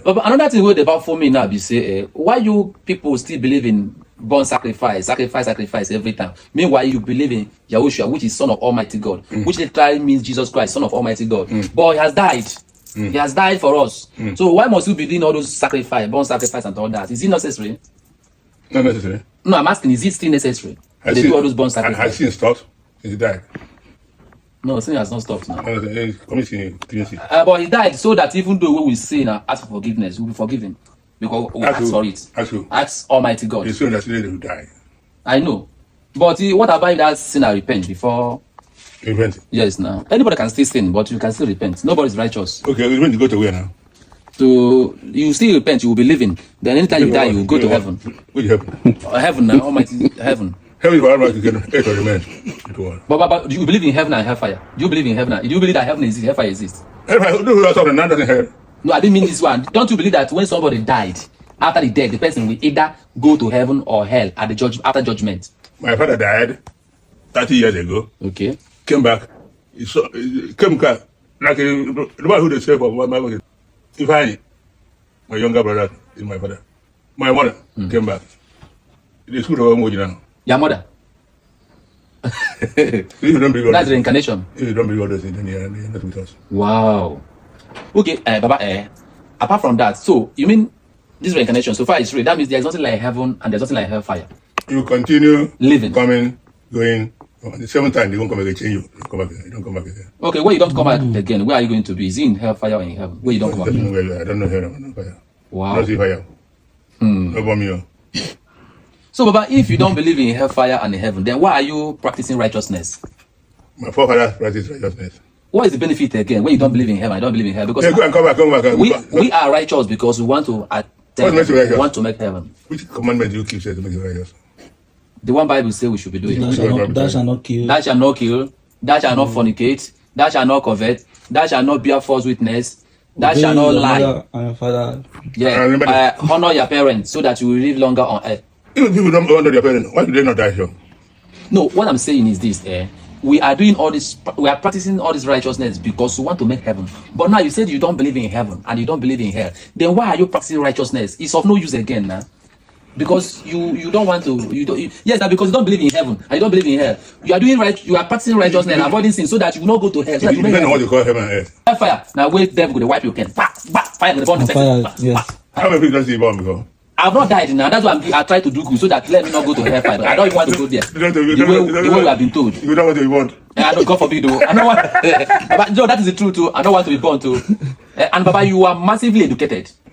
But another thing wey about for me now be say, why you people still believe in born sacrifice every time? Meanwhile, you believe in Yahushua, which is Son of Almighty God, which literally means Jesus Christ, Son of Almighty God. But he has died. He has died for us. So why must you be doing all those sacrifice, born sacrifice, and all that? Is it necessary? Not necessary. No, I'm asking, is it still necessary? They do all those born sacrifice. Has sin stopped since he died? No, sin has not stopped now. But he died so that even though we sin and ask for forgiveness, we'll be forgiven. Because we ask for it. Ask Almighty God. It's so that they will die. I know. But what about if that sinner repent before? Repent? Yes, now. Anybody can still sin, but you can still repent. Nobody's righteous. Okay, we're going to go to where now? So you still repent, you will be living. Then anytime you die, you will go to heaven. Which heaven? Heaven now, Almighty heaven. Heaven is for Almighty God, earth or remain. But do you believe in heaven and hellfire? Do you believe in heaven? Do you believe that heaven exists, hellfire exists? Hellfire, no, doesn't hell. No, I didn't mean this one. Don't you believe that when somebody died, after the death, the person will either go to heaven or hell at the after judgment? My father died 30 years ago. Okay. Came back. He came back like the one who they say for my mother. If my younger brother is my father. My mother came back. The school of emoji now. Your mother? If you don't believe that's reincarnation. If you don't believe all this, then you're not with us. Wow. Okay, Baba, apart from that, so you mean this reincarnation, so far it's real, that means there's nothing like heaven and there's nothing like hellfire. You continue living, coming, going. The seventh time they won't come back and change you. You come back again. You don't come back again. Okay, where you don't come back again, where are you going to be? Is it in hellfire or in heaven? Where you don't come back again? I don't know hell or fire. Wow. Not see fire. No bomb you. So, Baba, if you don't believe in hellfire and in heaven, then why are you practicing righteousness? My forefathers practiced righteousness. What is the benefit again when you don't believe in heaven? I don't believe in hell because go and come back. We are righteous because we want to want to make heaven. Which commandment do you keep to make you righteous? The one Bible says we should be doing. Thou shalt not kill. Thou shalt not kill. Thou shalt not fornicate. Thou shalt not covet. Thou shalt not bear false witness. Thou shalt not lie. And father. Yeah. Honor your parents so that you will live longer on earth. Even people don't honor their parents, why do they not die here? No, what I'm saying is this, we are doing all this, we are practicing all this righteousness because we want to make heaven. But now you said you don't believe in heaven and you don't believe in hell. Then why are you practicing righteousness? It's of no use again now. Because you don't want to, yes, that because you don't believe in heaven and you don't believe in hell. You are doing right, you are practicing righteousness and avoiding sin so that you will not go to hell. So you depend on what you call heaven and earth. Fire. Now wait, devil go wipe your can. Fire the burn. Yes. How many people don't see born before? I've not died now. That's why I try to do good so that let me not go to hellfire. I don't even want to go there. The way we have been told. You don't want to be born. I don't, God forbid, though. I don't want. But Joe, that is the truth too. I don't want to be born too. And Baba, you are massively educated.